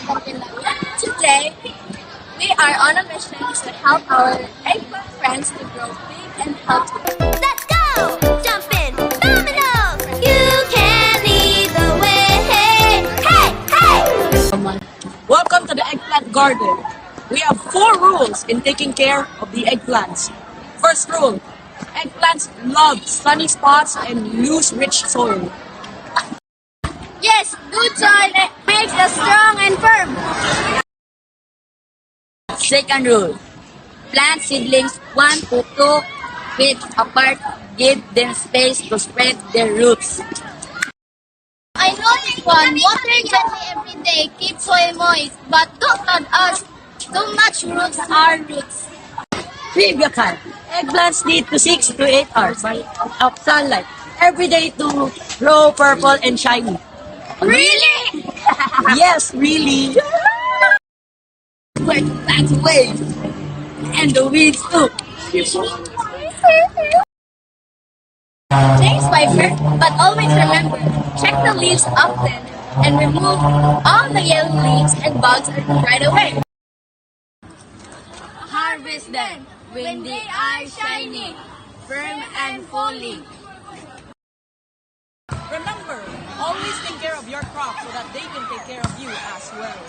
Today, we are on a mission to help our eggplant friends to grow big and healthy. Let's go! Jump in! Dominoes! You can lead the way! Hey! Hey! Welcome to the eggplant garden. We have 4 rules in taking care of the eggplants. First rule, eggplants love sunny spots and use rich soil. Yes, good soil makes us strong and firm. Second rule, Plant seedlings 1 to 2 feet apart. Give them space to spread their roots. I know this one. Watering gently every day keeps soil moist, but don't let us too much roots our roots. trivia time. Eggplants need to 6 to 8 hours of sunlight every day to grow purple and shiny. Really? Yes, really. Where the plants wave and the weeds too. Change fiber, but always remember, check the leaves often and remove all the yellow leaves and bugs right away. Harvest them when they are shining, firm and fully. Remember, always take care of your crop so that they can take care of you as well.